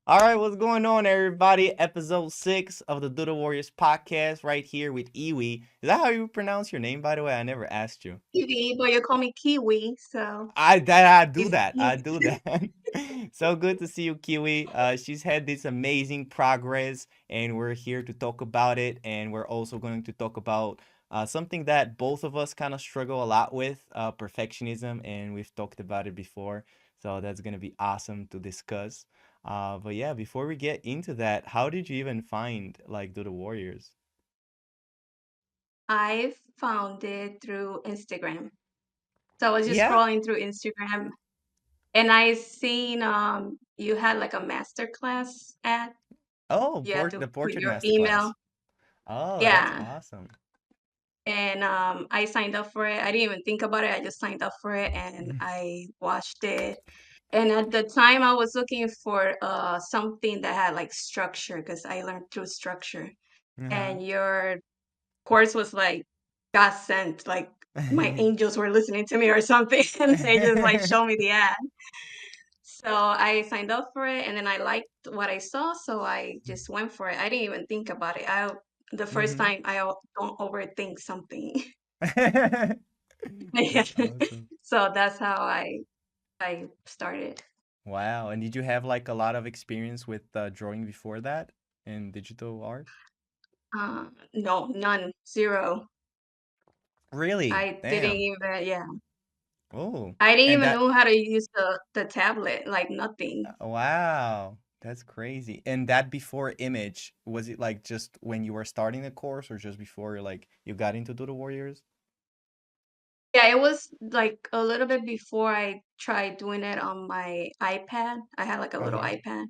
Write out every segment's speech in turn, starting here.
All right, what's going on, everybody? Episode 6 of the Doodle Warriors podcast, right here with Iwi. Is that how you pronounce your name, by the way? I never asked you. Kiwi, but you call me Kiwi, so I do it's that. I easy. do that. So good to see you, Kiwi. She's had this amazing progress, and we're here to talk about it. And we're also going to talk about something that both of us kind of struggle a lot with, perfectionism. And we've talked about it before. So that's going to be awesome to discuss. But yeah, before we get into that, how did you even find like Do the Warriors? I found it through Instagram. So I was just Yeah. scrolling through Instagram and I seen you had like a master class ad. Oh, You had to the put portrait your email. masterclass. Oh, that's Yeah. awesome. And I signed up for it. I didn't even think about it. I just signed up for it and I watched it. And at the time I was looking for something that had like structure because I learned through structure. Uh-huh. And your course was like God sent, like my angels were listening to me or something, and they just like show me the ad. So I signed up for it, and then I liked what I saw, so I just went for it. I didn't even think about it. The first Mhm. time don't overthink something. Yeah. That's awesome. So that's how I started. Wow. And did you have like a lot of experience with drawing before that in digital art? No, none, zero. Really? I didn't Damn. even, yeah. Oh. I didn't And even that know how to use the tablet, like nothing. wow. That's crazy. And that before image, was it like just when you were starting the course or just before like you got into Doodle Warriors? Yeah, it was like a little bit before I tried doing it on my iPad. I had like a little Uh-huh. iPad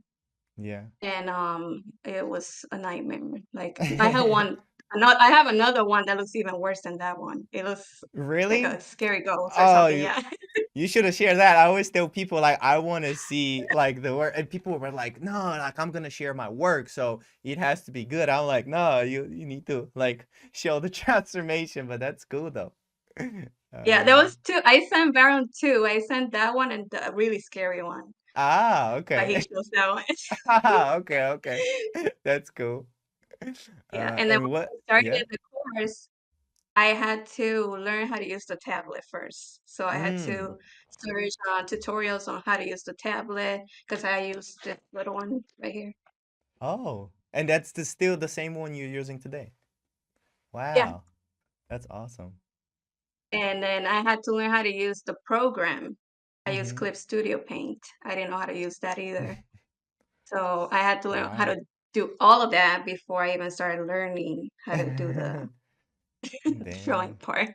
Yeah. and it was a nightmare. Like I had one not I have another one that looks even worse than that one. It looks like Really? a scary ghost or Oh, something. you Yeah. you should have shared that. I always tell people like I want to see like the work, and people were like, "No, like I'm gonna share my work, so it has to be good." I'm like, "No, you need to like show the transformation." But that's cool though. Yeah, there Uh, was two. I sent Baron two. I sent that one and the really scary one. But he okay. chose that one. Okay, okay. That's cool. Yeah. And then And when what? I started Yeah. the course, I had to learn how to use the tablet first. So I had Mm. to search tutorials on how to use the tablet because I used this little one right here. Oh, and that's still the same one you're using today. Yeah. Wow, that's awesome. And then I had to learn how to use the program. I use Mm-hmm. Clip Studio Paint. I didn't know how to use that either. So I had to learn how Right. to do all of that before I even started learning how to do the drawing Damn. part.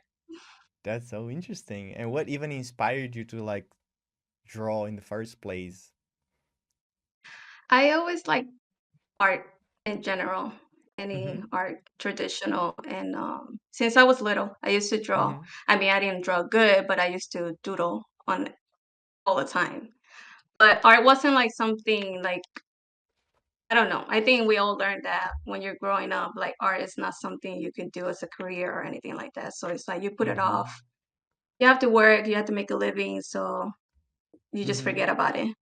That's so interesting. And what even inspired you to like draw in the first place? I always like art in general, any Mm-hmm. art, traditional. And since I was little, I used to draw. Mm-hmm. I mean, I didn't draw good, but I used to doodle on it all the time. But art wasn't like something like, I don't know. I think we all learned that when you're growing up, like art is not something you can do as a career or anything like that. So it's like you put it Mm-hmm. off. You have to work, you have to make a living, so you just Mm-hmm. forget about it.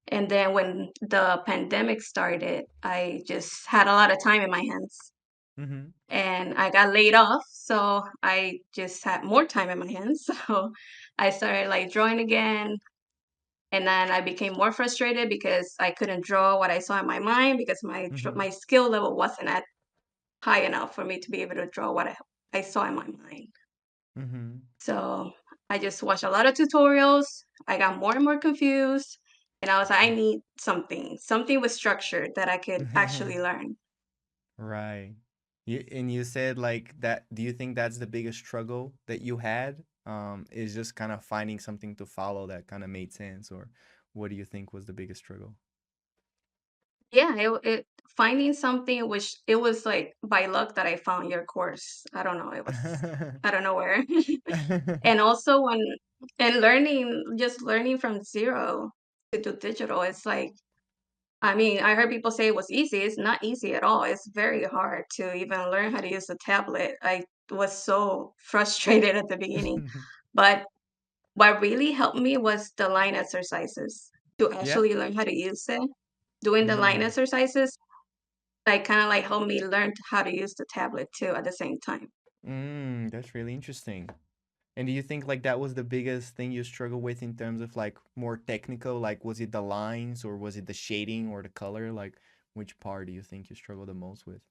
And then when the pandemic started, I just had a lot of time in my hands Mm-hmm. and I got laid off, so I just had more time in my hands. So I started like drawing again, and then I became more frustrated because I couldn't draw what I saw in my mind because Mm-hmm. my skill level wasn't at high enough for me to be able to draw what I saw in my mind. Mm-hmm. So I just watched a lot of tutorials. I got more and more confused, and I was like, I need something with structure that I could actually learn. Right. You said like that, do you think that's the biggest struggle that you had? Is just kind of finding something to follow that kind of made sense, or what do you think was the biggest struggle? Yeah, it finding something which it was like by luck that I found your course. I don't know, it was I don't know where. And also when and just learning from zero to do digital, it's like I mean, I heard people say it was easy. It's not easy at all. It's very hard to even learn how to use a tablet. I was so frustrated at the beginning. But what really helped me was the line exercises to Yeah. actually learn how to use it. doing the line Mm. exercises, like, kinda, like, helped me learn how to use the tablet too at the same time. Mm, that's really interesting. And do you think like that was the biggest thing you struggle with in terms of like more technical? Like, was it the lines or was it the shading or the color? Like, which part do you think you struggle the most with?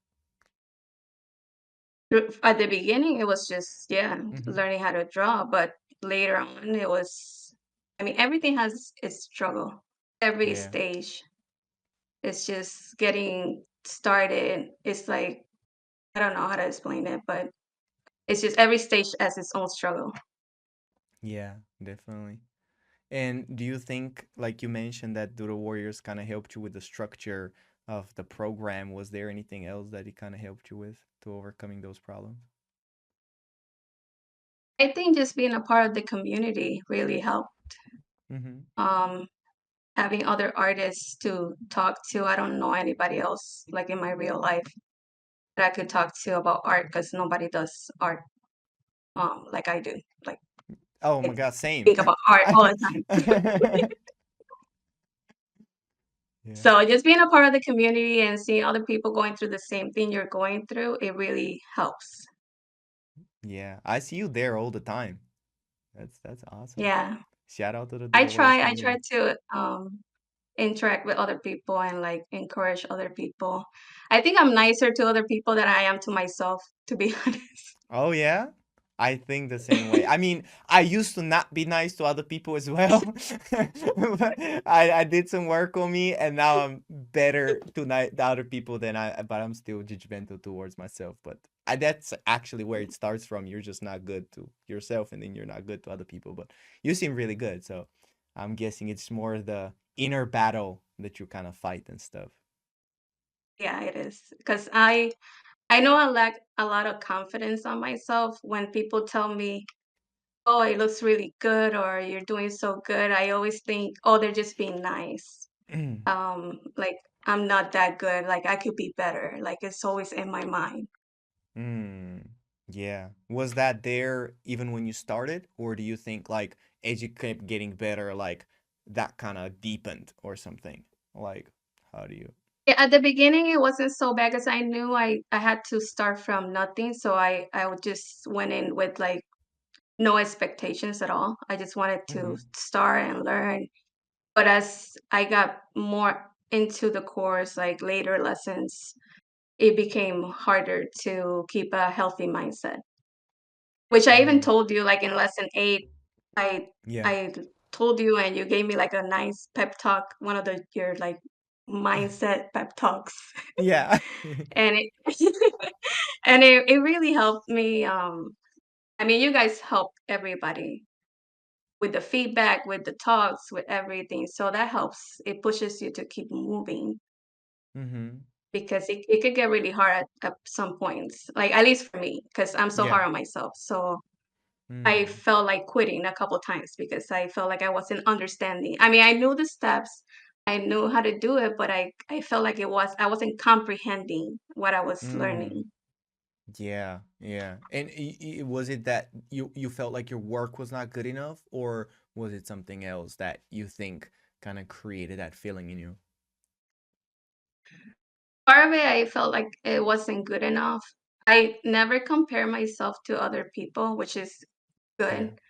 At the beginning, it was just, yeah, Mm-hmm. learning how to draw, but later on, it was I mean, everything has its struggle. Every Yeah. stage. It's just getting started. It's like I don't know how to explain it, but it's just every stage has its own struggle. Yeah, definitely. And do you think, like you mentioned, that Doodle Warriors kind of helped you with the structure of the program? Was there anything else that it kind of helped you with to overcoming those problems? I think just being a part of the community really helped. Mm-hmm. Um, having other artists to talk to. I don't know anybody else like in my real life that I could talk to about art because nobody does art like I do. Like Oh my I God, same. think about art all the time. Yeah. So just being a part of the community and seeing other people going through the same thing you're going through, it really helps. Yeah. I see you there all the time. That's awesome. Yeah. Shout out to the I Doodle Warriors try I try community. to interact with other people and like encourage other people. I think I'm nicer to other people than I am to myself, to be honest. Oh yeah? I think the same way. I mean, I used to not be nice to other people as well. But I did some work on me and now I'm better to other people than but I'm still judgmental towards myself. But that's actually where it starts from. You're just not good to yourself and then you're not good to other people. But you seem really good. So I'm guessing it's more the inner battle that you kind of fight and stuff. Yeah, it is. Because I know I lack a lot of confidence on myself when people tell me, "Oh, it looks really good," or "You're doing so good." I always think, "Oh, they're just being nice." Like I'm not that good. Like I could be better. Like it's always in my mind. Mm, yeah. Was that there even when you started, or do you think like as you kept getting better, like that kind of deepened or something? Like, how do you? Yeah, at the beginning it wasn't so bad because I knew I had to start from nothing. So I would just went in with like no expectations at all. I just wanted to Mm-hmm. start and learn. But as I got more into the course, like later lessons, it became harder to keep a healthy mindset. Which I even Mm, told you, like, in lesson 8, I yeah. I told you and you gave me, like, a nice pep talk, one of the your, like, mindset pep talks. Yeah. And it and it really helped me, I mean, you guys help everybody with the feedback, with the talks, with everything, so that helps. It pushes you to keep moving Mm-hmm. because it could get really hard at some points, like, at least for me, because 'cause I'm so Yeah. hard on myself, so I Mm. felt like quitting a couple times because I felt like I wasn't understanding. I mean, I knew the steps, I knew how to do it, but I felt like I wasn't comprehending what I was Mm. learning. Yeah. Yeah. And was it that you felt like your work was not good enough, or was it something else that you think kind of created that feeling in you? Part of it, I felt like it wasn't good enough. I never compare myself to other people, which is Yeah. good.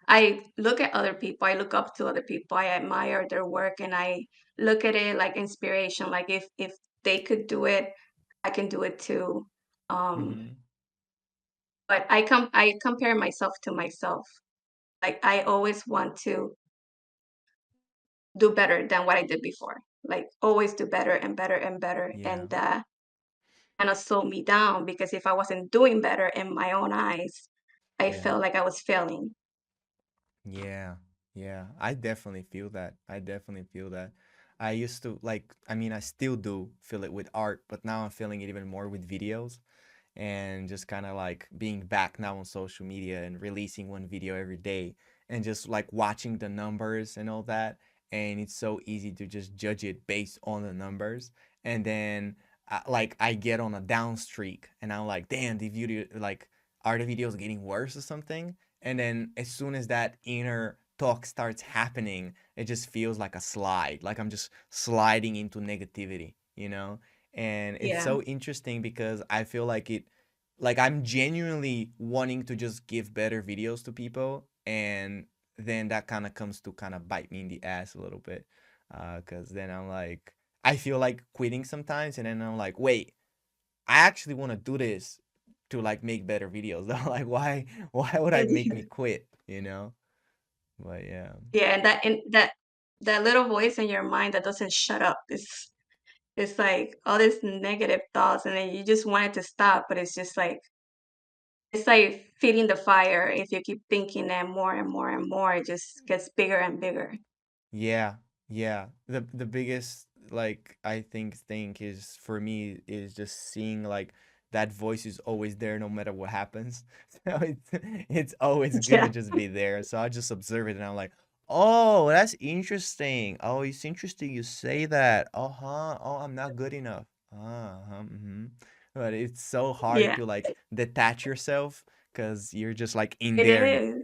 I look at other people, I look up to other people, I admire their work, and I look at it like inspiration. Like if they could do it, I can do it too. Um, Mm-hmm. but I compare myself to myself. Like I always want to do better than what I did before. Like always do better and better and better, Yeah. and that kind of slowed me down because if I wasn't doing better in my own eyes, I Yeah. felt like I was failing. Yeah, yeah, I definitely feel that. I definitely feel that. I used to like, I mean, I still do feel it with art, but now I'm feeling it even more with videos and just kind of like being back now on social media and releasing one video every day and just like watching the numbers and all that. And it's so easy to just judge it based on the numbers. And then like I get on a down streak and I'm like, damn, the video, like, are the videos getting worse or something? And then as soon as that inner talk starts happening, it just feels like a slide, like I'm just sliding into negativity, you know? And it's Yeah. so interesting because I feel like like I'm genuinely wanting to just give better videos to people, and then that kind of comes to kind of bite me in the ass a little bit. Because then I'm like, I feel like quitting sometimes, and then I'm like, wait, I actually want to do this to like make better videos. Like, why would I make me quit? You know? But yeah, Yeah, and that little voice in your mind that doesn't shut up is it's like all these negative thoughts, and then you just want it to stop, but it's like feeding the fire. If you keep thinking that more and more and more, it just gets bigger and bigger. yeah, yeah. The biggest like I think thing is for me is just seeing like that voice is always there no matter what happens. So it's always gonna Yeah, just be there. So I just observe it and I'm like, oh, that's interesting. Oh, it's interesting you say that. Uh-huh. Oh, I'm not good enough. Uh-huh. Mm-hmm. But it's so hard yeah, to like detach yourself because you're just like in it there, is.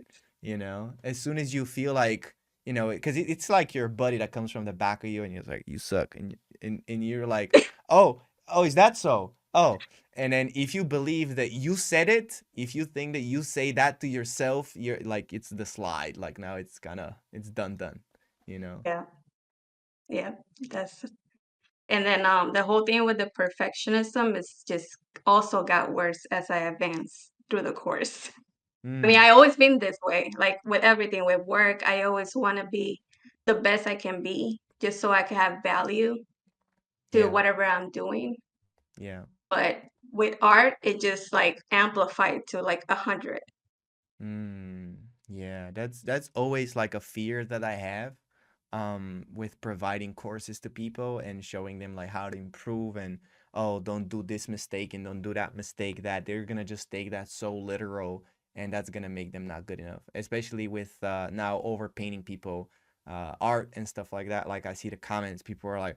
as soon as you feel like, because it's like your buddy that comes from the back of you and you're like, you suck, and you're like, oh, is that so? Oh, and then if you believe that you said it, if you think that you say that to yourself, you're like, it's the slide, like now it's kind of, it's done, you know. Yeah, yeah. That's and then the whole thing with the perfectionism is just also got worse as I advanced through the course. I mean, Mm, I always been this way. Like with everything, with work, I always want to be the best I can be, just so I can have value to yeah, whatever I'm doing. yeah. But with art, it just like amplified to like 100. Mm, yeah, that's always like a fear that I have with providing courses to people and showing them like how to improve, and oh, don't do this mistake and don't do that mistake, that they're gonna just take that so literal, and that's gonna make them not good enough, especially with now overpainting people art and stuff like that. Like I see the comments, people are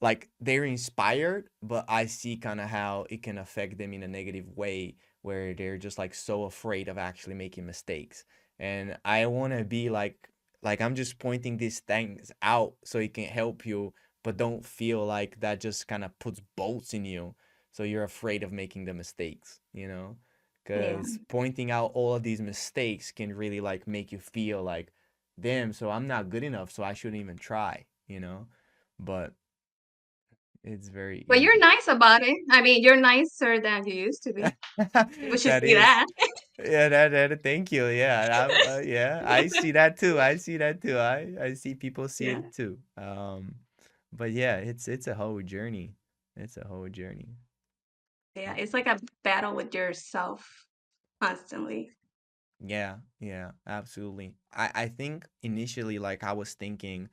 like they're inspired, but I see kind of how it can affect them in a negative way where they're just like so afraid of actually making mistakes. And I want to be like I'm just pointing these things out so it can help you, but don't feel like that just kind of puts bolts in you. So you're afraid of making the mistakes, you know? Yeah. Because pointing out all of these mistakes can really like make you feel like, damn, so I'm not good enough, so I shouldn't even try, you know? But it's very But you're easy. nice about it. I mean, you're nicer than you used to be. People should That see is. that. Yeah, that thank you. Yeah, yeah, I see that too. I see that too. I see people see Yeah. it too. But yeah, it's a whole journey. It's a whole journey. Yeah. It's like a battle with yourself constantly. Yeah, yeah, absolutely. I think initially like I was thinking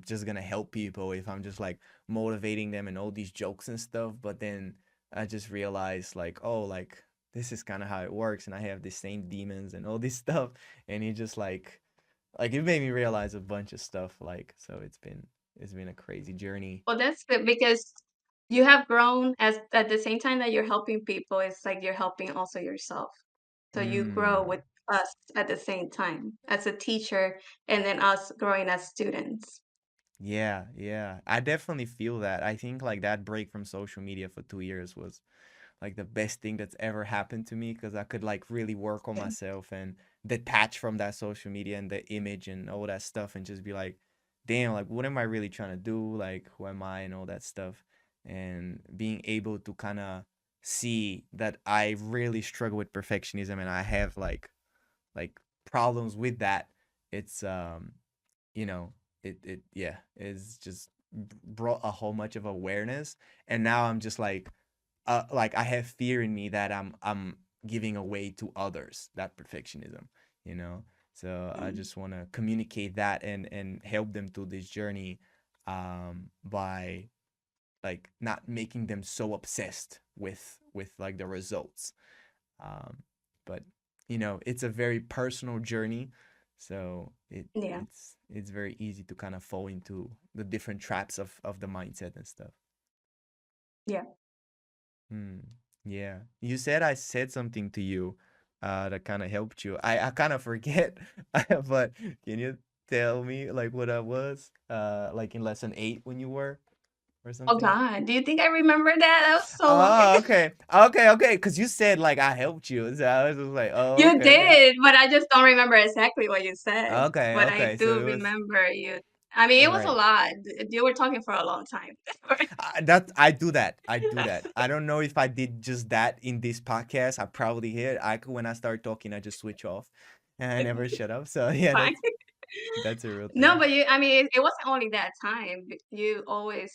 just gonna help people if I'm just like motivating them and all these jokes and stuff, but then I just realized like, oh, like this is kind of how it works, and I have the same demons and all this stuff, and it just like it made me realize a bunch of stuff, like, so it's been a crazy journey. Well, that's good because you have grown as at the same time that you're helping people, it's like you're helping also yourself. So you grow Mm. with us at the same time as a teacher and then us growing as students. Yeah, yeah. I definitely feel that. I think like that break from social media for 2 years was like the best thing that's ever happened to me, because I could like really work on Yeah. myself and detach from that social media and the image and all that stuff and just be like, damn, like what am I really trying to do? Like who am I and all that stuff. And being able to kind of see that I really struggle with perfectionism and I have like problems with that. It's you know, it yeah, it's just brought a whole much of awareness, and now I'm just like I have fear in me that I'm giving away to others that perfectionism, you know. So I Mm. just want to communicate that and help them through this journey, by like not making them so obsessed with like the results. um but it's a very personal journey, so Yeah. it's very easy to kind of fall into the different traps of the mindset and stuff. Yeah. Hmm. Yeah. You said I said something to you. that kind of helped you? I kind of forget, but can you tell me like what I was like in lesson 8 when you were or Oh something? god, do you think I remember that? That was so long Oh, ago. okay. Okay, okay. Because you said like I helped you. So I was just like, oh, You okay, okay. did, but I just don't remember exactly what you said. Okay, But I okay. So do it was remember you. I mean, it was a right. lot. You were talking for a long time. That I do that. I do that. I don't know if I did just that in this podcast. I probably hit. When I start talking, I just switch off, and I never shut up. So yeah, Fine. that's a real No, thing. but I mean, it wasn't only that time. You always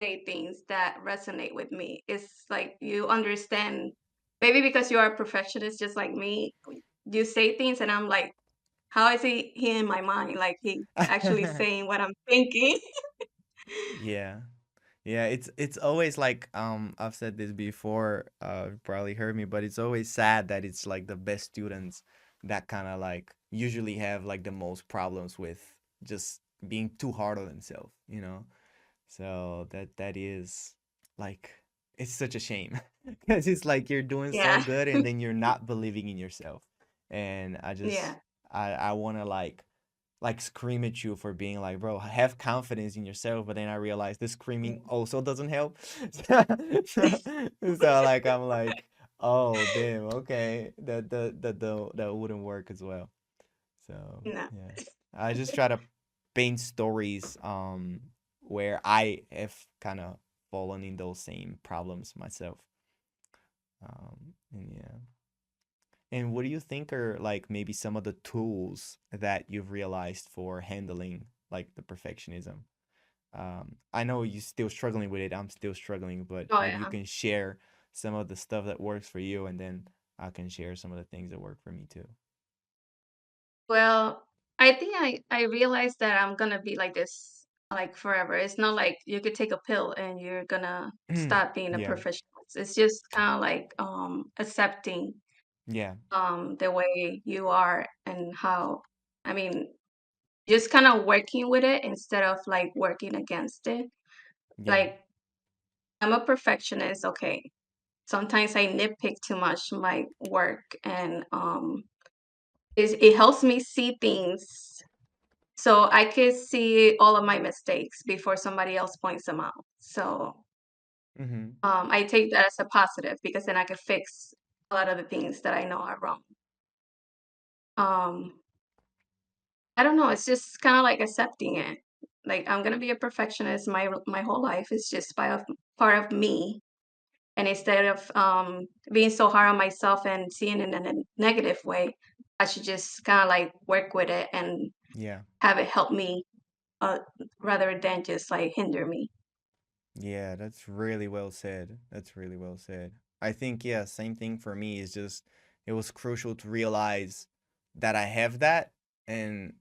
say things that resonate with me. It's like you understand, maybe because you are a perfectionist just like me, you say things and I'm like, how is he in my mind? Like he actually saying what I'm thinking. Yeah. Yeah, it's always like I've said this before, you probably heard me, but it's always sad that it's like the best students that kind of like usually have like the most problems with just being too hard on themselves, you know? So that is like it's such a shame because it's like you're doing so Yeah. good and then you're not believing in yourself. And Yeah. I want to like scream at you for being like, bro, have confidence in yourself. But then I realized the screaming also doesn't help. So like I'm like, oh damn, okay, that wouldn't work as well. So No. yeah, I just try to paint stories where I have kind of fallen in those same problems myself. And yeah. And what do you think are like maybe some of the tools that you've realized for handling like the perfectionism? I know you're still struggling with it. I'm still struggling, but Oh maybe you yeah. can share some of the stuff that works for you, and then I can share some of the things that work for me too. Well, I think I realized that I'm gonna be like this like forever. It's not like you could take a pill and you're gonna stop being a Yeah, perfectionist. It's just kind of like accepting yeah, the way you are and how, I mean, just kind of working with it instead of like working against it. yeah. Like I'm a perfectionist, okay. Sometimes I nitpick too much my work and it helps me see things so I could see all of my mistakes before somebody else points them out. So Mm-hmm. I take that as a positive because then I could fix a lot of the things that I know are wrong. Um, I don't know. It's just kind of like accepting it. Like I'm gonna be a perfectionist my whole life. It's just part of me. And instead of being so hard on myself and seeing it in a negative way, I should just kind of like work with it and Yeah. have it help me uh, rather than just like hinder me. Yeah, that's really well said. That's really well said. I think, yeah, same thing for me is just it was crucial to realize that I have that. And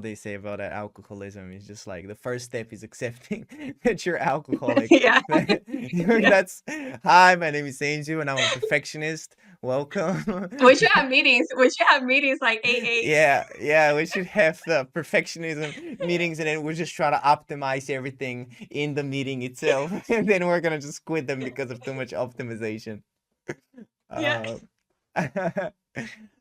they say about that alcoholism is just like the first step is accepting that you're alcoholic. Yeah, yeah. That's hi, my name is Angel and I'm a perfectionist. Welcome. We should have meetings like AA. Yeah, yeah, we should have the perfectionism meetings and then we'll just try to optimize everything in the meeting itself. And then we're gonna just quit them because of too much optimization. Yeah,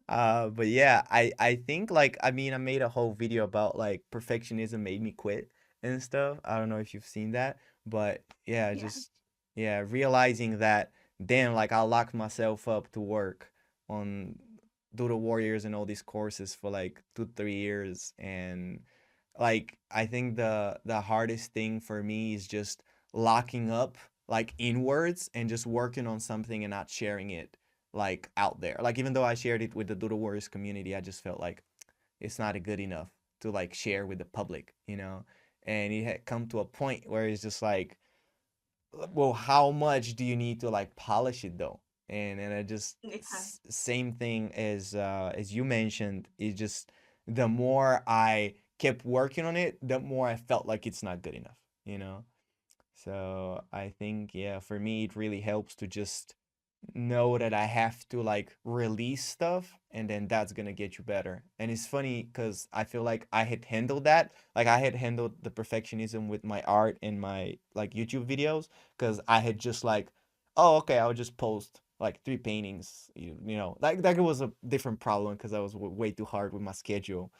Uh, but yeah, I think like I mean I made a whole video about like perfectionism made me quit and stuff. I don't know if you've seen that, but yeah, yeah, just yeah, realizing that damn like I locked myself up to work on Doodle Warriors and all these courses for like 2 3 years and like I think the hardest thing for me is just locking up like inwards and just working on something and not sharing it like out there. Like even though I shared it with the Doodle Warriors community, I just felt like it's not good enough to like share with the public, you know? And it had come to a point where it's just like, well, how much do you need to like polish it though? And I just yeah, same thing as you mentioned, is just the more I kept working on it, the more I felt like it's not good enough, you know? So I think, yeah, for me, it really helps to just know that I have to like release stuff and then that's gonna get you better. And it's funny because I feel like I had handled that. Like I had handled the perfectionism with my art and my like YouTube videos because I had just like, oh, okay, I'll just post like three paintings. Like it was a different problem because I was way too hard with my schedule.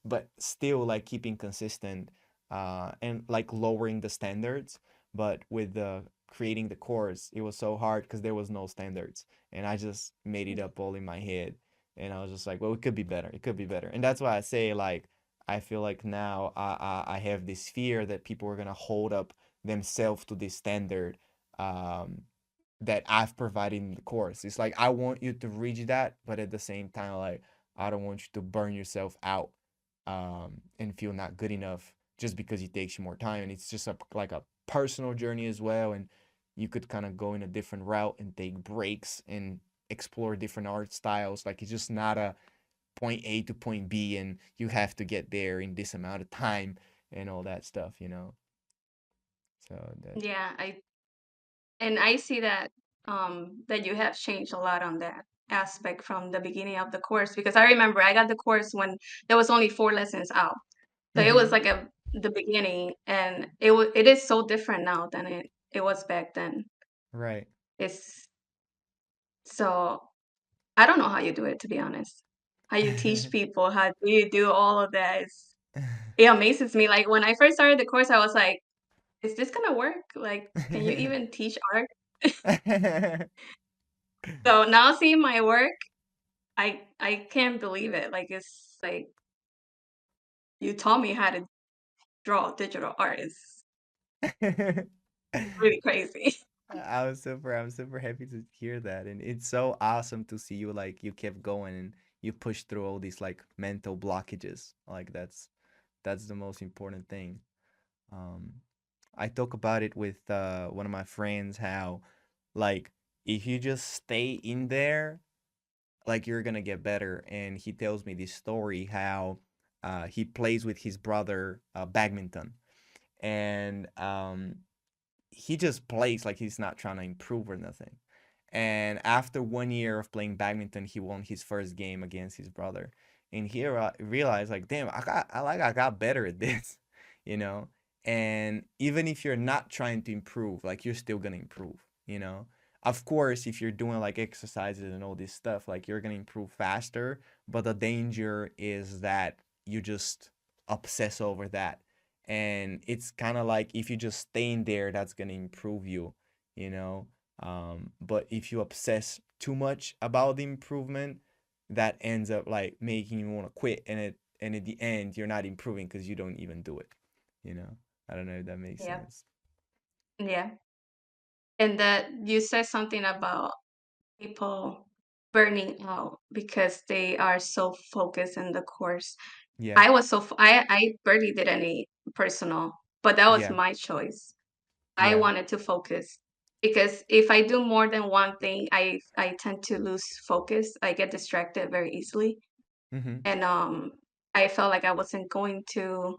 But still like keeping consistent and like lowering the standards. But with the creating the course, it was so hard because there was no standards, and I just made it up all in my head. And I was just like, well, it could be better. It could be better. And that's why I say like I feel like now I have this fear that people are gonna hold up themselves to this standard um, that I've provided in the course. It's like I want you to reach that, but at the same time, like I don't want you to burn yourself out and feel not good enough just because it takes you more time. And it's just like a personal journey as well. And you could kind of go in a different route and take breaks and explore different art styles. Like it's just not a point A to point B and you have to get there in this amount of time and all that stuff. So that Yeah, I see that that you have changed a lot on that aspect from the beginning of the course, because I remember I got the course when there was only 4 lessons out. So it was mm-hmm. like the beginning, and it is so different now than it was back then. Right. It's so I don't know how you do it, to be honest. How you teach people, how do you do all of that? It amazes me. Like when I first started the course, I was like, is this gonna work? Like, can you even teach art? So now seeing my work, I can't believe it. Like it's like you taught me how to draw digital art. It's really crazy. I'm super happy to hear that. And it's so awesome to see you like you kept going and you pushed through all these like mental blockages. Like that's the most important thing. Um I talk about it with one of my friends how like if you just stay in there, like you're gonna get better. And he tells me this story how he plays with his brother badminton, and he just plays like he's not trying to improve or nothing. And after 1 year of playing badminton, he won his first game against his brother. And he realized, like, damn, I got better at this, you know. And even if you're not trying to improve, like, you're still gonna improve. Of course, if you're doing like exercises and all this stuff, like, you're gonna improve faster. But the danger is that you just obsess over that, and it's kind of like if you just stay in there, that's gonna improve you know but if you obsess too much about the improvement, that ends up like making you want to quit, and at the end you're not improving because you don't even do it. I don't know if that makes Yep. sense. Yeah. And that you said something about people burning out because they are so focused in the course. Yeah. I barely did any personal, but that was Yeah. my choice. I Yeah. wanted to focus because if I do more than one thing, I tend to lose focus. I get distracted very easily, Mm-hmm. and I felt like I wasn't going to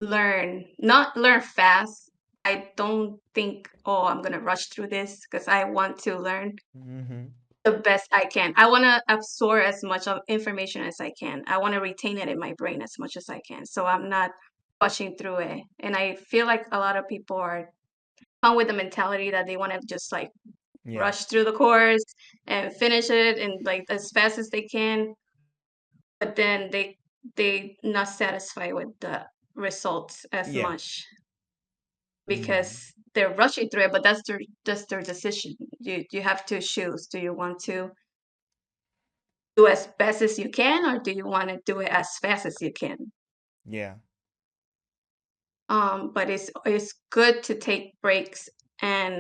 not learn fast. I don't think, oh, I'm gonna rush through this because I want to learn Mm-hmm. the best I can. I want to absorb as much of information as I can. I want to retain it in my brain as much as I can. So I'm not rushing through it. And I feel like a lot of people are come with the mentality that they want to just like Yeah. rush through the course and finish it and like as fast as they can, but then they not satisfied with the results as Yeah. much Mm-hmm. because they're rushing through it, but that's their decision. You have to choose. Do you want to do as best as you can, or do you want to do it as fast as you can? Yeah. But it's good to take breaks and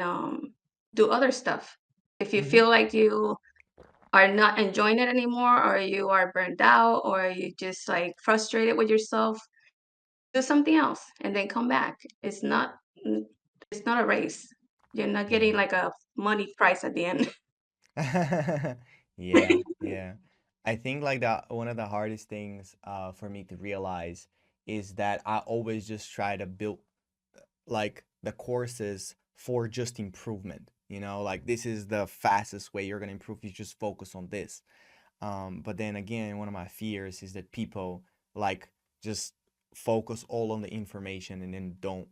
do other stuff. If you Mm-hmm. feel like you are not enjoying it anymore, or you are burned out, or you just like frustrated with yourself, do something else and then come back. It's not a race. You're not getting Yeah. like a money prize at the end. Yeah, yeah. I think like that one of the hardest things for me to realize is that I always just try to build like the courses for just improvement. Like this is the fastest way you're gonna improve. You just focus on this. But then again, one of my fears is that people like just focus all on the information and then don't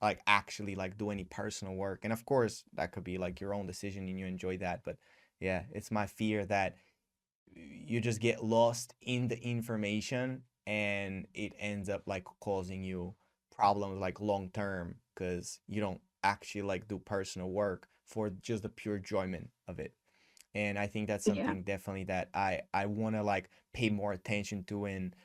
like actually like do any personal work. And of course, that could be like your own decision and you enjoy that. But yeah, it's my fear that you just get lost in the information and it ends up like causing you problems like long term because you don't actually like do personal work for just the pure enjoyment of it. And I think that's Yeah. something definitely that I want to like pay more attention to. And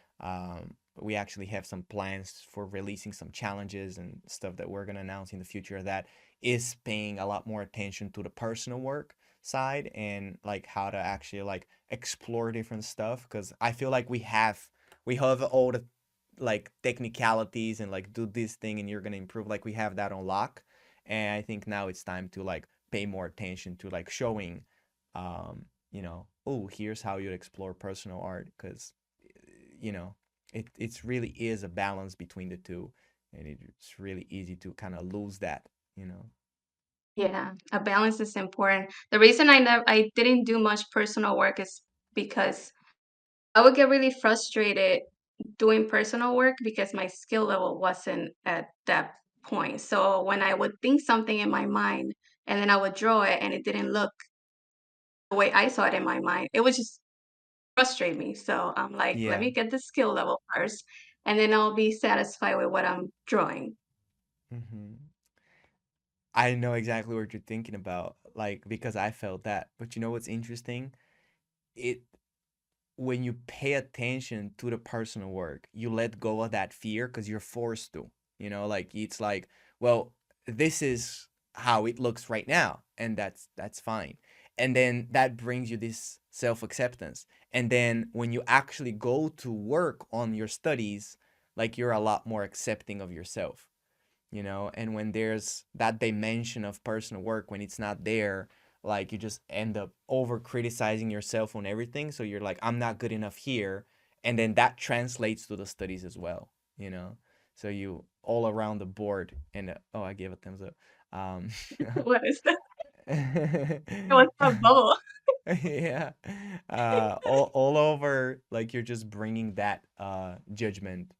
we actually have some plans for releasing some challenges and stuff that we're going to announce in the future that is paying a lot more attention to the personal work side and like how to actually like explore different stuff because I feel like we have all the like technicalities and like do this thing and you're going to improve, like we have that on lock. And I think now it's time to like pay more attention to like showing oh, here's how you explore personal art because, you know, it's really is a balance between the two, and it's really easy to kind of lose that. Yeah, a balance is important. The reason I didn't do much personal work is because I would get really frustrated doing personal work because my skill level wasn't at that point. So when I would think something in my mind and then I would draw it and it didn't look the way I saw it in my mind, it would just frustrate me. So I'm like, let Yeah. me get the skill level first and then I'll be satisfied with what I'm drawing. hmm I know exactly what you're thinking about, like because I felt that. But you know what's interesting? It When you pay attention to the personal work, you let go of that fear because you're forced to. Like it's like, well, this is how it looks right now, and that's fine. And then that brings you this self acceptance. And then when you actually go to work on your studies, like you're a lot more accepting of yourself. And when there's that dimension of personal work, when it's not there, like you just end up over criticizing yourself on everything, so you're like, I'm not good enough here. And then that translates to the studies as well. So you all around the board. And oh, I gave a thumbs up. um What is that? What's a bubble? yeah. All over, like you're just bringing that judgment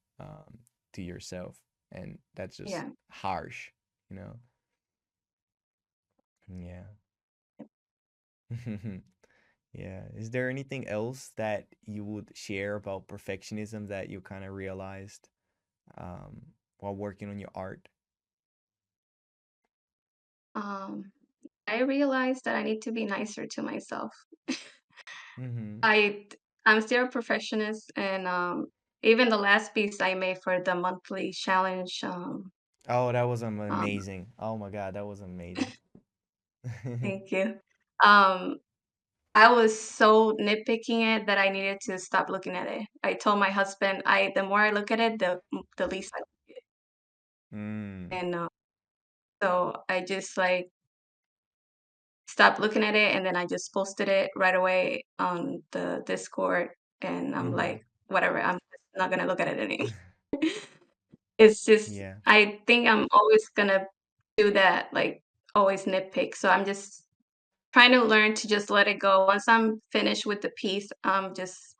to yourself, and that's just Yeah. harsh you know yeah. Yeah, is there anything else that you would share about perfectionism that you kind of realized um while working on your art? Um, I realized that I need to be nicer to myself. Mm-hmm. I I'm still a perfectionist, and even the last piece I made for the monthly challenge. Oh, that was Um, amazing. Oh my God, that was amazing. thank you. Um, I was so nitpicking it that I needed to stop looking at it. I told my husband, I the more I look at it, the least I like it. mm. And so I just like stopped looking at it, and then I just posted it right away on the Discord, and I'm Mm-hmm. like, whatever, I'm just not gonna look at it anymore. It's just Yeah. I think I'm always gonna do that, like, always nitpick, so I'm just trying to learn to just let it go. Once I'm finished with the piece, just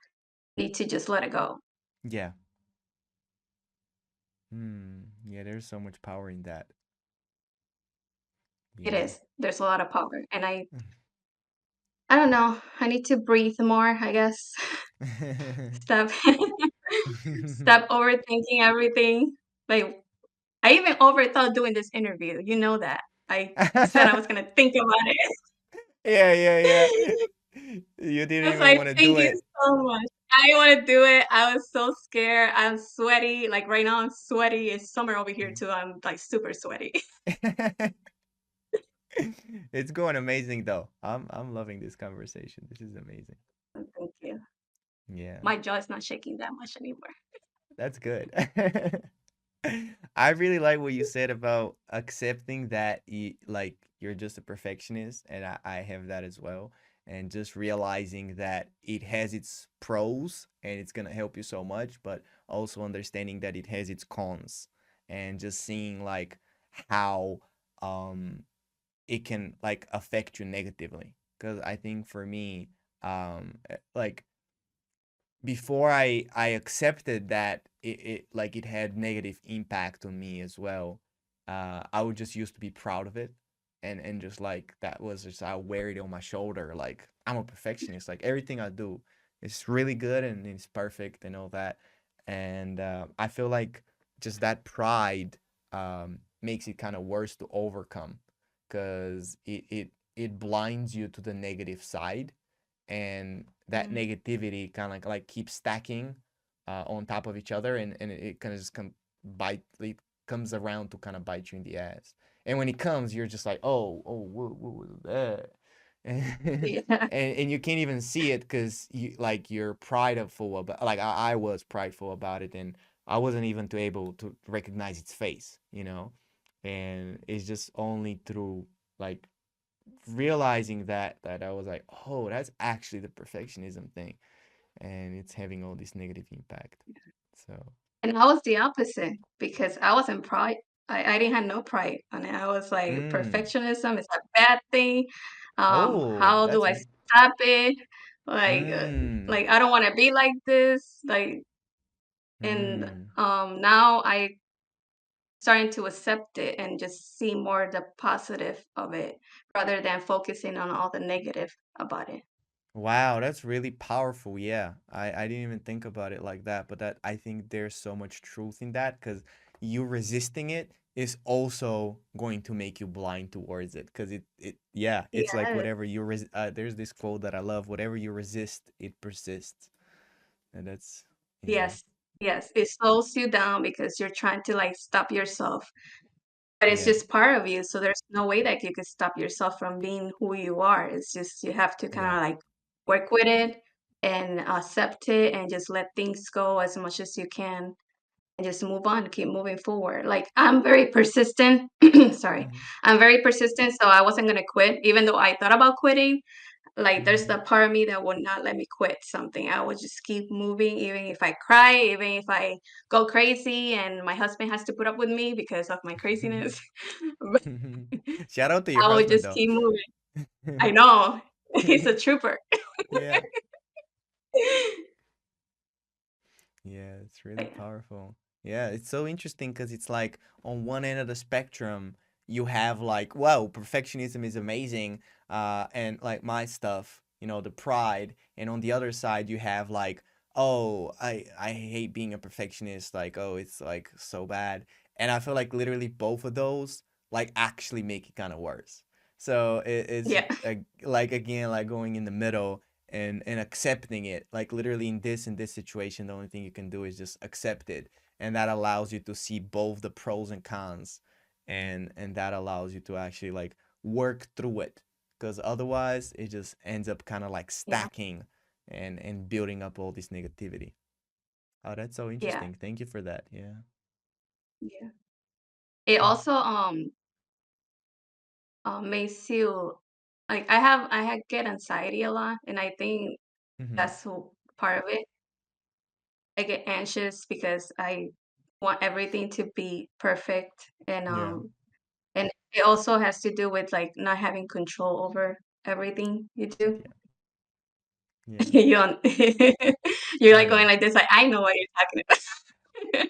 need to just let it go. Yeah. Yeah, there's so much power in that. It Yeah. is. There's a lot of power, and I don't know, I need to breathe more, I guess. Stop stop overthinking everything. Like, I even overthought doing this interview, you know that. I said I was gonna think about it. Yeah, yeah, yeah. You I didn't was even like, want to "Thank do you it. so much." I didn't wanna do it, I was so scared, I'm sweaty, like, right now I'm sweaty, it's summer over here too, I'm, like, super sweaty. It's going amazing though. I'm loving this conversation. This is amazing. Thank you. Yeah, My jaw is not shaking that much anymore. that's good. I really like what you said about accepting that like you're just a perfectionist, and I have that as well. And just realizing that it has its pros and it's gonna help you so much, but also understanding that it has its cons, and just seeing like how um it can like affect you negatively. Because I think for me, like before I accepted that it like it had negative impact on me as well. I would just used to be proud of it, and just like that was just I wear it on my shoulder. Like I'm a perfectionist. Like everything I do is really good and it's perfect and all that. And I feel like just that pride makes it kind of worse to overcome because it blinds you to the negative side, and that Mhm. negativity kind of like keeps stacking on top of each other, and it kind of just bite it comes around to kind of bite you in the ass. And when it comes, you're just like, oh, what was that? and, Yeah. and you can't even see it because you're prideful about, like I was prideful about it, and I wasn't even too able to recognize its face, you know. And it's just only through like realizing that I was like, oh, that's actually the perfectionism thing, and it's having all this negative impact. So, And I was the opposite because I wasn't pride. I didn't have no pride on it. I was like, mm, perfectionism is a bad thing. oh, How do that's I really, stop it? Like, mm, like I don't want to be like this. Like, and mm. now I starting to accept it and just see more the positive of it rather than focusing on all the negative about it. Wow, that's really powerful. Yeah, I didn't even think about it like that, but that I think there's so much truth in that because you resisting it is also going to make you blind towards it because yeah, it's like Yeah. whatever there's this quote that I love, whatever you resist, it persists. And that's, yeah, Yes. Yes. It slows you down because you're trying to like stop yourself. But it's yeah, just part of you, so there's no way that you could stop yourself from being who you are. It's just you have to yeah. kinda, like, work with it and accept it and just let things go as much as you can and just move on, keep moving forward. Like, I'm very persistent. Sorry. Mhm, I'm very persistent, so I wasn't gonna quit even though I thought about quitting. Like, there's mhm. the part of me that would not let me quit something. I would just keep moving even if I cry, even if I go crazy and my husband has to put up with me because of my craziness. But Shout out to your I would husband just though. keep moving. I know. He's a trooper. Yeah. Yeah, it's really But yeah. powerful. Yeah, it's so interesting because it's like on one end of the spectrum, you have like, wow, perfectionism is amazing, and like my stuff, the pride, and on the other side, you have like, oh, I hate being a perfectionist, like, oh, it's like so bad, and I feel like literally both of those like actually make it kind of worse. So it's Yeah. like again like going in the middle and accepting it, like literally in this situation the only thing you can do is just accept it, and that allows you to see both the pros and cons, and that allows you to actually like work through it, because otherwise it just ends up kind of like Yeah. stacking and building up all this negativity. Oh, that's so Yeah. interesting, thank you for that. Yeah. Yeah. It Mm. also, makes you like, I had get anxiety a lot, and I think Mm-hmm. that's part of it. I get anxious because I want everything to be perfect, Yeah. and it also has to do with, like, not having control over everything you do. Yeah. Yeah. You don't you're, I like, going know. like this, like, "I know what you're talking about."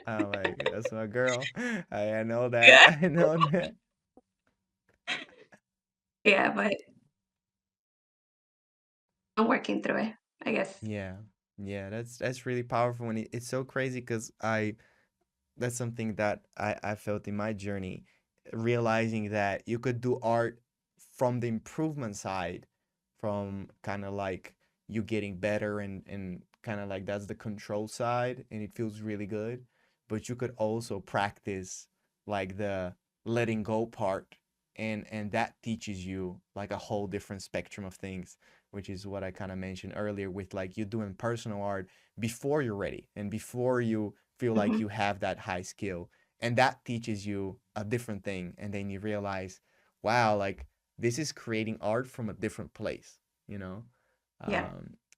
Oh my god, that's my girl. I know that. Yeah. I know that. Yeah, but I'm working through it, I guess. Yeah. Yeah, that's really powerful, and it's so crazy because I that's something that I felt in my journey, realizing that you could do art from the improvement side, from kind of like you getting better and kind of like that's the control side, and it feels really good. But you could also practice like the letting go part, and that teaches you like a whole different spectrum of things, which is what I kind of mentioned earlier with like you doing personal art before you're ready and before you feel like Mhm. you have that high skill, and that teaches you a different thing, and then you realize, wow, like this is creating art from a different place, you know. Yeah.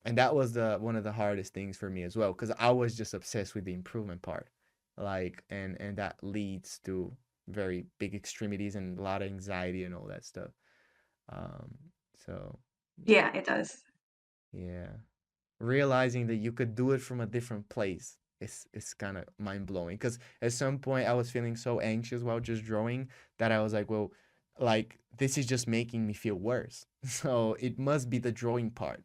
And that was the one of the hardest things for me as well, because I was just obsessed with the improvement part, like, and that leads to very big extremities and a lot of anxiety and all that stuff. um so Yeah, it does. yeah, realizing that you could do it from a different place, it's kind of mind blowing because at some point I was feeling so anxious while just drawing that I was like, well, like this is just making me feel worse. So it must be the drawing part.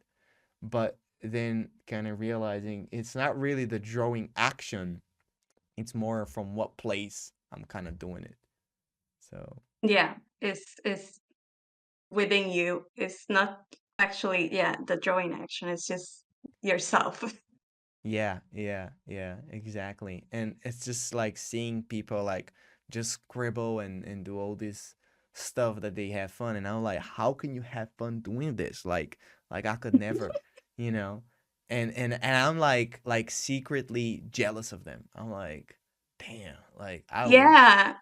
But then kind of realizing it's not really the drawing action, it's more from what place I'm kind of doing it. So Yeah, it's within you. It's not actually, yeah, the drawing action. It's just yourself. yeah, yeah, yeah, exactly. And it's just like seeing people like just scribble and do all this stuff that they have fun. And I'm like, how can you have fun doing this? Like I could never, you know? And I'm like secretly jealous of them. I'm like, damn, like Yeah,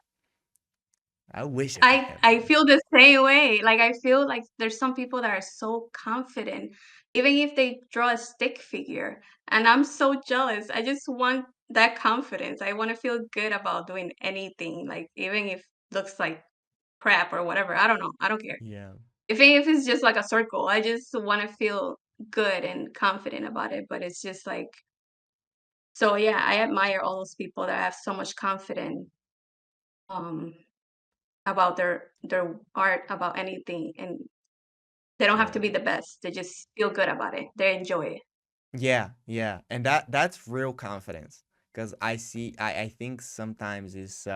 I wish I could have I those. feel the same way. Like I feel like there's some people that are so confident, even if they draw a stick figure, and I'm so jealous. I just want that confidence. I want to feel good about doing anything, like even if it looks like crap or whatever. I don't know. I don't care. Yeah. If it's just like a circle, I just want to feel good and confident about it. But it's just like so. Yeah, I admire all those people that have so much confidence. Um, about their art, about anything, and they don't have to Yeah. be the best. They just feel good about it. They enjoy it. Yeah, yeah. And that's real confidence. Because I think sometimes it's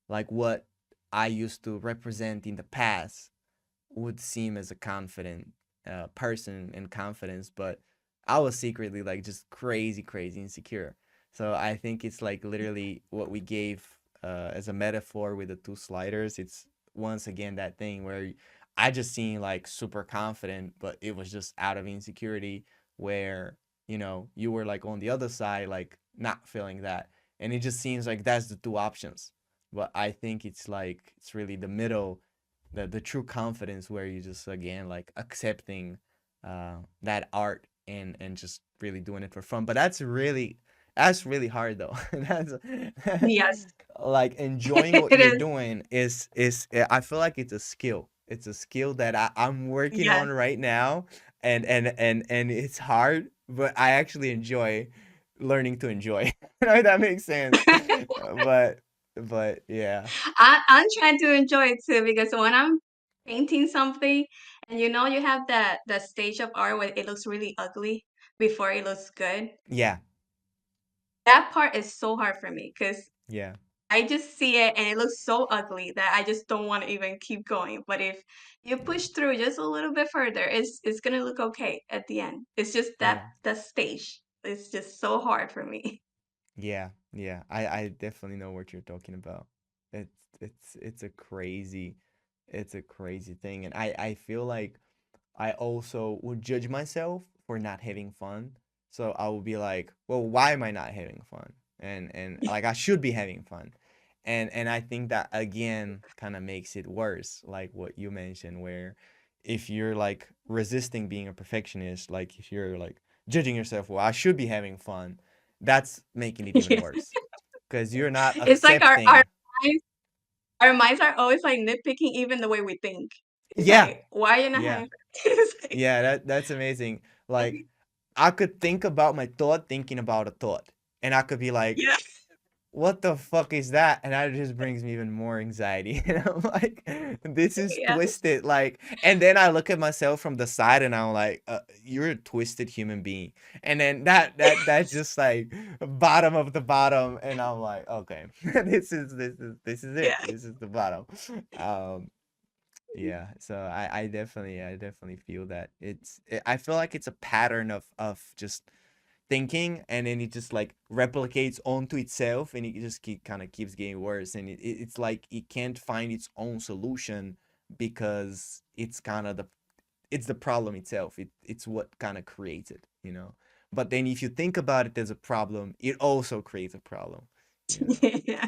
like what I used to represent in the past would seem as a confident person and confidence, but I was secretly like just crazy, crazy insecure. So I think it's like literally what we gave as a metaphor with the two sliders. It's once again that thing where I just seem like super confident, but it was just out of insecurity where, you were like on the other side, like not feeling that. And it just seems like that's the two options. But I think it's like, it's really the middle, the true confidence where you just again like accepting that art and just really doing it for fun. But that's really hard though. That's Yes, like enjoying what it you're is. doing is I feel like it's a skill. It's a skill that I'm working Yes. on right now, and it's hard, but I actually enjoy learning to enjoy. If that makes sense. But yeah, I'm trying to enjoy it too because when I'm painting something, and you have that stage of art where it looks really ugly before it looks good. yeah, That part is so hard for me because yeah, I just see it and it looks so ugly that I just don't want to even keep going. But if you push through just a little bit further, it's gonna look okay at the end. It's just yeah. that stage. It's just so hard for me. Yeah, yeah. I definitely know what you're talking about. It's it's a crazy thing. And I feel like I also would judge myself for not having fun. So I would be like, well, why am I not having fun? And like I should be having fun. And I think that again kind of makes it worse, like what you mentioned, where if you're like resisting being a perfectionist, like if you're like judging yourself, well, I should be having fun, that's making it even Yeah. worse because you're not It's like accepting. minds our minds are always like nitpicking even the way we think. It's Yeah, like, why are you not yeah, having it's like, yeah. That's amazing. Like I could think about my thought thinking about a thought, and I could be like, yeah, what the fuck is that? And that just brings me even more anxiety. And I'm like, this is yeah, twisted. Like, and then I look at myself from the side and I'm like, you're a twisted human being. And then that's just like bottom of the bottom. And I'm like, okay, this is it. yeah. This is the bottom. Um, yeah. So I definitely feel that I feel like it's a pattern of just thinking, and then it just like replicates onto itself, and it just kind of keeps getting worse, and it's like it can't find its own solution because it's the problem itself. It's what kind of creates it. But then if you think about it as a problem, it also creates a problem. Yeah.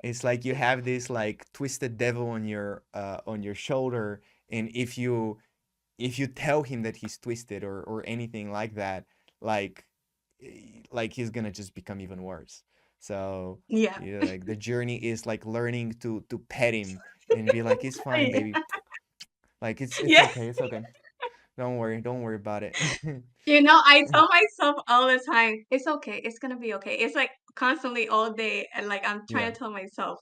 It's like you have this like twisted devil on your shoulder, and if you tell him that he's twisted or anything like that, like like he's gonna just become even worse. So Yeah. like the journey is like learning to pet him and be like, it's fine, Yeah. baby. Like it's Yeah. okay, it's okay. Don't worry about it. I tell myself all the time, "It's okay, it's gonna be okay." It's, like, constantly all day, and, like, I'm Yeah. trying to tell myself,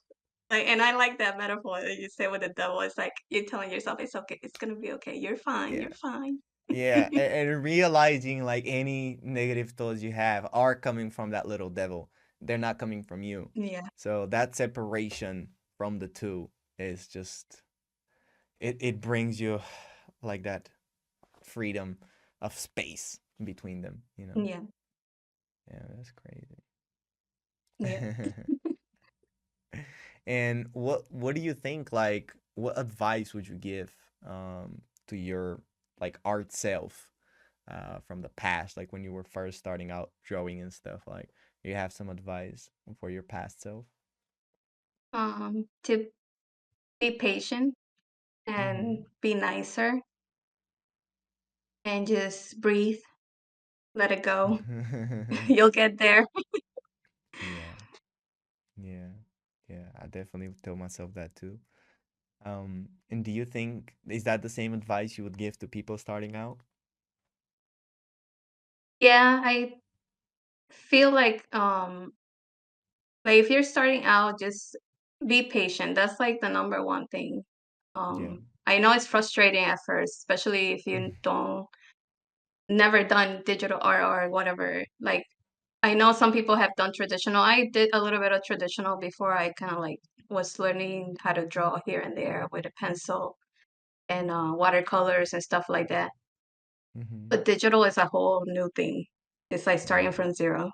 like and I like that metaphor that you say with the devil, it's like you're telling yourself, "It's okay, it's gonna be okay, Yeah. you're fine." Yeah, and realizing like any negative thoughts you have are coming from that little devil. They're not coming from you. Yeah, So that separation from the two is just it brings you like that freedom of space between them, you know. yeah, Yeah, that's crazy. yeah. And what do you think, like what advice would you give to your like art self from the past, like when you were first starting out drawing and stuff? Like, you have some advice for your past self? To be patient Mm-hmm. and be nicer and just breathe, let it go. You'll get there. Yeah, yeah, yeah. I definitely tell myself that too. And do you think is that the same advice you would give to people starting out? Yeah, I feel like if you're starting out, just be patient. That's like the number one thing. Yeah. I know it's frustrating at first, especially if you don't never done digital art or whatever. Like I know some people have done traditional. I did a little bit of traditional before I kind of like was learning how to draw here and there with a pencil and watercolors and stuff like that. Mm-hmm. But digital is a whole new thing. It's like starting Yeah. from zero.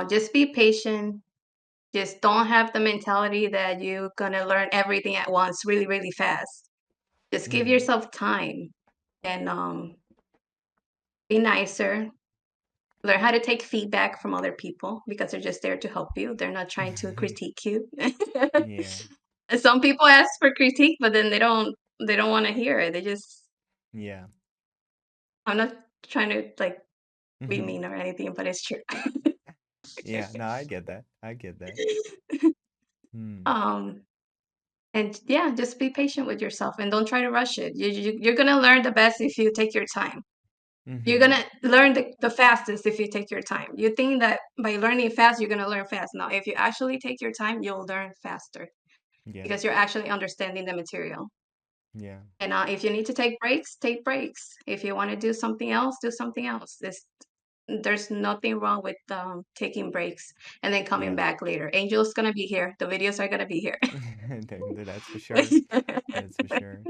Just be patient. Just don't have the mentality that you're gonna learn everything at once really, really fast. Just give Mm-hmm. yourself time and be nicer. Learn how to take feedback from other people because they're just there to help you. They're not trying to critique you. Yeah. Some people ask for critique, but then they don't want to hear it. They just Yeah. I'm not trying to like be Mm-hmm. mean or anything, but it's true. Yeah. No, I get that. I get that. Hmm. um and yeah, just be patient with yourself and don't try to rush it. You're gonna learn the best if you take your time. You're Mm-hmm. gonna learn the fastest if you take your time. You think that by learning fast, you're gonna learn fast. No, if you actually take your time, you'll learn faster Yeah. because you're actually understanding the material. Yeah. And if you need to take breaks, take breaks. If you want to do something else, do something else. There's nothing wrong with taking breaks and then coming Yeah. back later. Angel's gonna be here. The videos are gonna be here. That's for sure. That's for sure.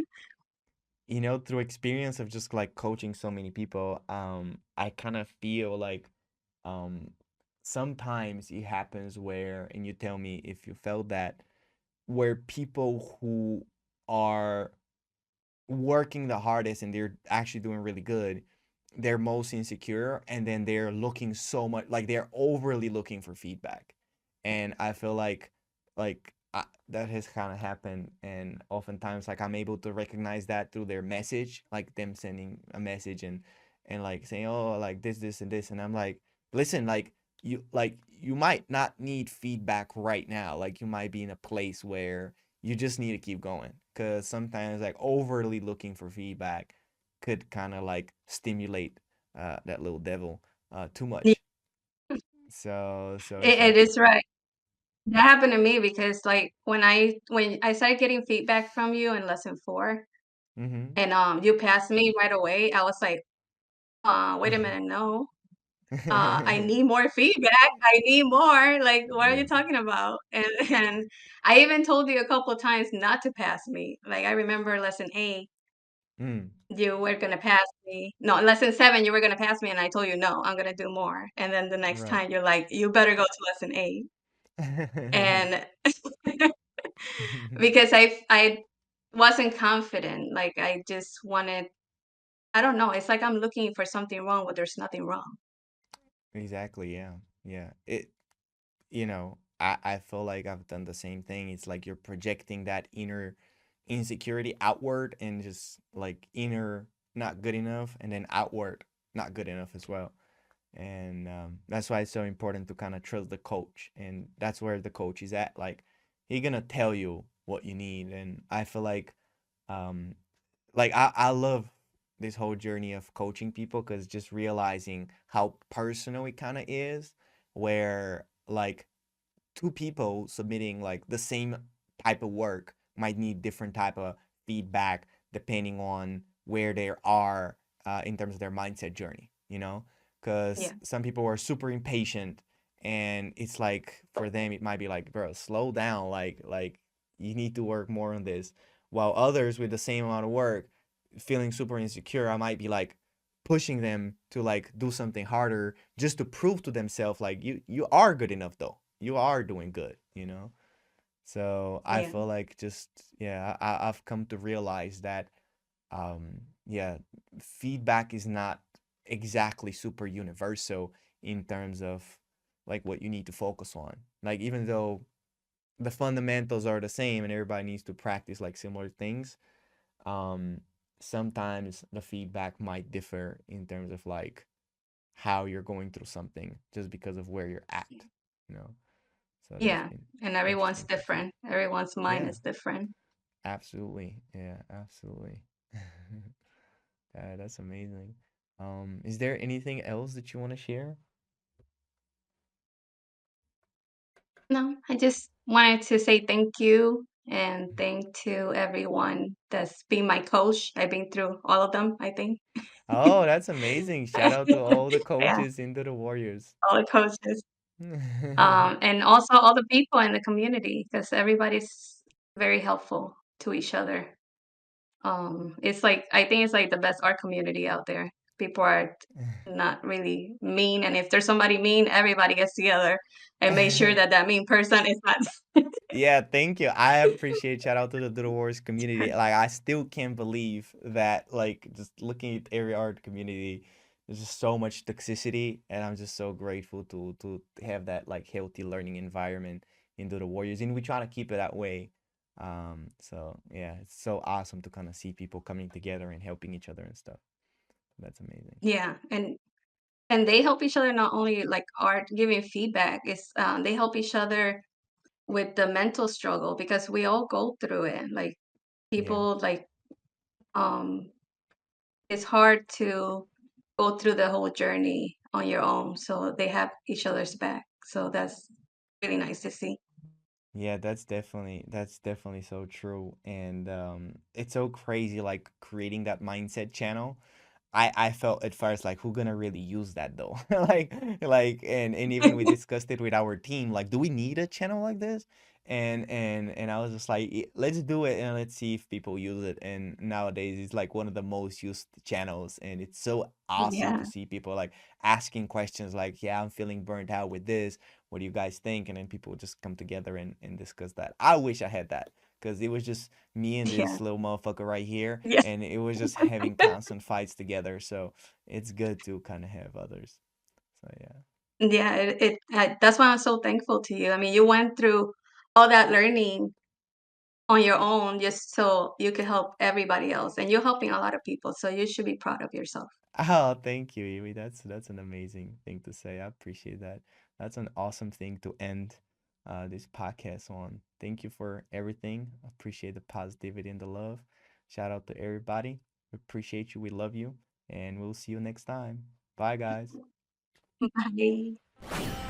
You know, through experience of just like coaching so many people, I kind of feel like um sometimes it happens where, and you tell me if you felt that, where people who are working the hardest and they're actually doing really good, they're most insecure, and then they're looking so much like they're overly looking for feedback. And I feel like that has kind of happened, and oftentimes like I'm able to recognize that through their message, like them sending a message and like saying, oh, like this and this, and I'm like, listen, like you might not need feedback right now, like you might be in a place where you just need to keep going, because sometimes like overly looking for feedback could kind of like stimulate that little devil too Yeah, much. So it's it like, is right. That happened to me because like when I started getting feedback from you in lesson 4 mm-hmm. and you passed me right away, I was like, wait a minute, no. I need more feedback. I need more. Like, what are Yeah. you talking about? And I even told you a couple of times not to pass me. Like I remember lesson 8, Mm, you were gonna pass me. No, lesson 7, you were gonna pass me, and I told you no, I'm gonna do more. And then the next right. time you're like, you better go to lesson 8. And because I wasn't confident. Like I just wanted I don't know, it's like I'm looking for something wrong when there's nothing wrong. Exactly, yeah. Yeah. I feel like I've done the same thing. It's like you're projecting that inner insecurity outward, and just like inner not good enough, and then outward not good enough as well. And that's why it's so important to kind of trust the coach, and that's where the coach is at. Like, he gonna tell you what you need. And I feel um like I love this whole journey of coaching people, because just realizing how personal it kind of is, where like two people submitting like the same type of work might need different type of feedback depending on where they are in terms of their mindset journey, you know, because Yeah. some people are super impatient, and it's like for them it might be like, bro, slow down, like you need to work more on this, while others with the same amount of work feeling super insecure, I might be like pushing them to like do something harder just to prove to themselves like you are good enough though, you are doing good, you know. So I Yeah. feel like just yeah, I've come to realize that yeah, feedback is not exactly super universal in terms of like what you need to focus on, like even though the fundamentals are the same and everybody needs to practice like similar things, um sometimes the feedback might differ in terms of like how you're going through something just because of where you're at, you know. So that's Yeah. been And everyone's interesting. different. Everyone's mind Yeah, is different. absolutely. Yeah, absolutely. That's amazing. Is there anything else that you want to share? No, I just wanted to say thank you and thank to everyone that's been my coach. I've been through all of them, I think. Oh, that's amazing. Shout out to all the Yeah, coaches into the Warriors. all the coaches. And also all the people in the community because everybody's very helpful to each other. It's like I think it's like the best art community out there. People are not really mean, and if there's somebody mean, everybody gets together and make sure that that mean person is not. Yeah, thank you. I appreciate, shout out to the Doodle Wars community. Like I still can't believe that like just looking at every art community, there's just so much toxicity, and I'm just so grateful to have that like healthy learning environment in Doodle Warriors, and we try to keep it that way. So yeah, it's so awesome to kind of see people coming together and helping each other and stuff. That's amazing. Yeah, and they help each other not only like art giving feedback. It's they help each other with the mental struggle because we all go through it. Like Yeah. people like um it's hard to go through the whole journey on your own. So they have each other's back. So that's really nice to see. Yeah, that's definitely so true. And it's so crazy like creating that mindset channel. I felt at first like who gonna really use that though? And even we discussed it with our team, like, do we need a channel like this? And I was just like, Let's do it and let's see if people use it." And nowadays it's like one of the most used channels, and it's so awesome to Yeah, see people like asking questions like, "Yeah, I'm feeling burnt out with this. What do you guys think?" And then people just come together and discuss that. I wish I had that, because it was just me and yeah, this little motherfucker right here, yeah, and it was just having constant fights together. So it's good to kind of have others. So yeah. yeah. That's why I'm so thankful to you. I mean, you went through all that learning on your own just so you could help everybody else, and you're helping a lot of people. So you should be proud of yourself. Oh, thank you, Iwi. That's an amazing thing to say. I appreciate that. That's an awesome thing to end this podcast on. Thank you for everything. Appreciate the positivity and the love. Shout out to everybody. We appreciate you. We love you, and we'll see you next time. Bye, guys. Bye.